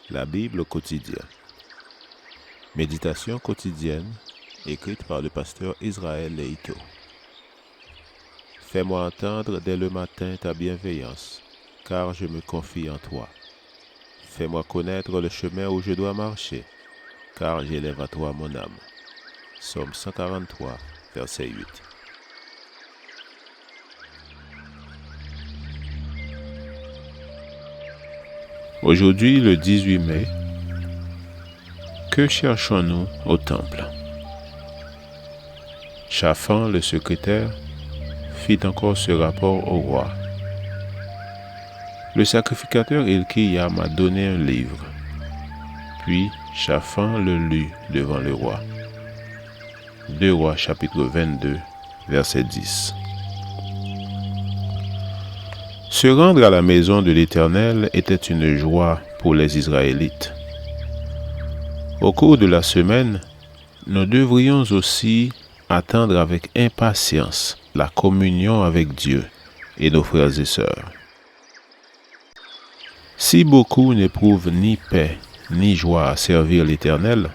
La Bible quotidienne. Méditation quotidienne écrite par le pasteur Israël Leito. Fais-moi entendre dès le matin ta bienveillance, car je me confie en toi. Fais-moi connaître le chemin où je dois marcher, car j'élève à toi mon âme. Psaume 143, verset 8. Aujourd'hui, le 18 mai, que cherchons-nous au temple? Shaphan, le secrétaire, fit encore ce rapport au roi. Le sacrificateur Hilkiah m'a donné un livre. Puis Shaphan le lut devant le roi. 2 Rois chapitre 22, verset 10. Se rendre à la maison de l'Éternel était une joie pour les Israélites. Au cours de la semaine, nous devrions aussi attendre avec impatience la communion avec Dieu et nos frères et sœurs. Si beaucoup n'éprouvent ni paix ni joie à servir l'Éternel,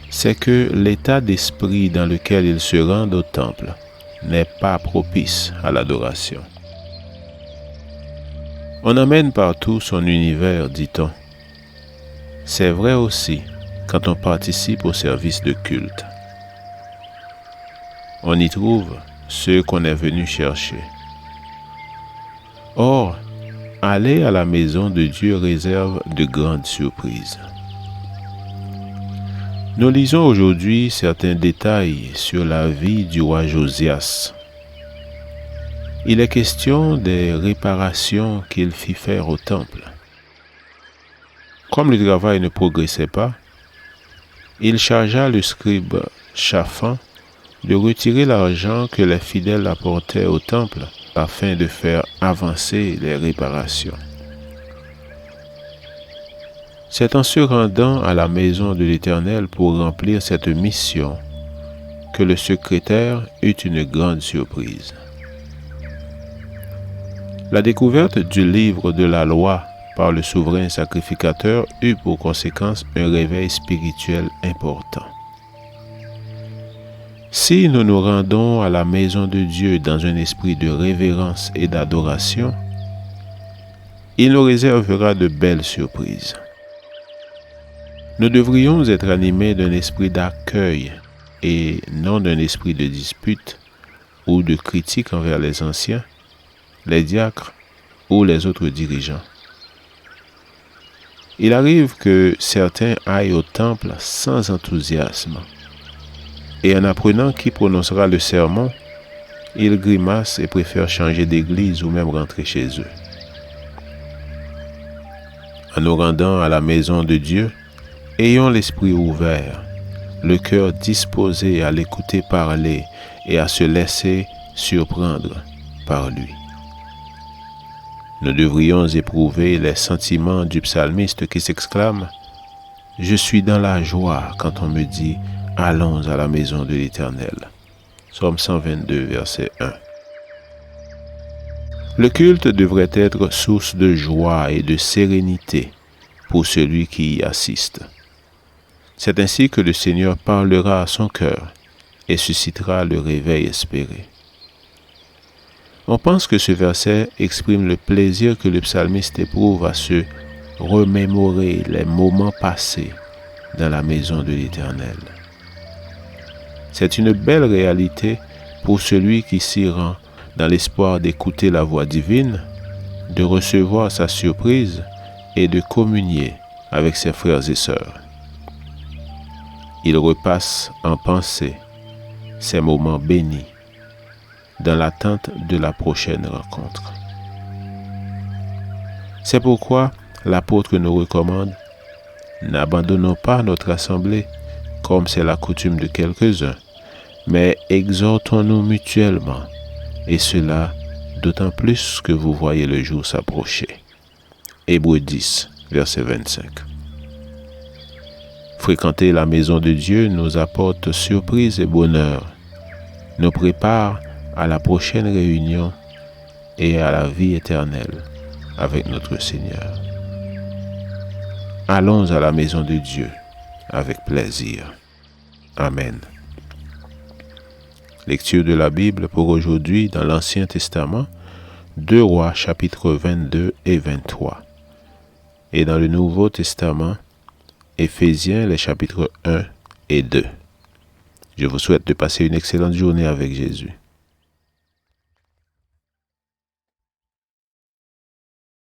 c'est que l'état d'esprit dans lequel ils se rendent au temple n'est pas propice à l'adoration. On amène partout son univers, dit-on. C'est vrai aussi quand on participe au service de culte. On y trouve ceux qu'on est venu chercher. Or, aller à la maison de Dieu réserve de grandes surprises. Nous lisons aujourd'hui certains détails sur la vie du roi Josias. Il est question des réparations qu'il fit faire au temple. Comme le travail ne progressait pas, il chargea le scribe Shaphan de retirer l'argent que les fidèles apportaient au temple afin de faire avancer les réparations. C'est en se rendant à la maison de l'Éternel pour remplir cette mission que le secrétaire eut une grande surprise. La découverte du livre de la loi par le souverain sacrificateur eut pour conséquence un réveil spirituel important. Si nous nous rendons à la maison de Dieu dans un esprit de révérence et d'adoration, il nous réservera de belles surprises. Nous devrions être animés d'un esprit d'accueil et non d'un esprit de dispute ou de critique envers les anciens, les diacres ou les autres dirigeants. Il arrive que certains aillent au temple sans enthousiasme et en apprenant qui prononcera le sermon, ils grimacent et préfèrent changer d'église ou même rentrer chez eux. En nous rendant à la maison de Dieu, ayons l'esprit ouvert, le cœur disposé à l'écouter parler et à se laisser surprendre par lui. Nous devrions éprouver les sentiments du psalmiste qui s'exclame « Je suis dans la joie quand on me dit « Allons à la maison de l'Éternel ». Psaume 122, verset 1. Le culte devrait être source de joie et de sérénité pour celui qui y assiste. C'est ainsi que le Seigneur parlera à son cœur et suscitera le réveil espéré. On pense que ce verset exprime le plaisir que le psalmiste éprouve à se remémorer les moments passés dans la maison de l'Éternel. C'est une belle réalité pour celui qui s'y rend dans l'espoir d'écouter la voix divine, de recevoir sa surprise et de communier avec ses frères et sœurs. Il repasse en pensée ces moments bénis dans l'attente de la prochaine rencontre. C'est pourquoi l'apôtre nous recommande « N'abandonnons pas notre assemblée, comme c'est la coutume de quelques-uns, mais exhortons-nous mutuellement, et cela d'autant plus que vous voyez le jour s'approcher. » Hébreux 10, verset 25. Fréquenter la maison de Dieu nous apporte surprise et bonheur, nous prépare à la prochaine réunion et à la vie éternelle avec notre Seigneur. Allons à la maison de Dieu avec plaisir. Amen. Lecture de la Bible pour aujourd'hui dans l'Ancien Testament, 2 Rois chapitres 22 et 23. Et dans le Nouveau Testament, Éphésiens les chapitres 1 et 2. Je vous souhaite de passer une excellente journée avec Jésus.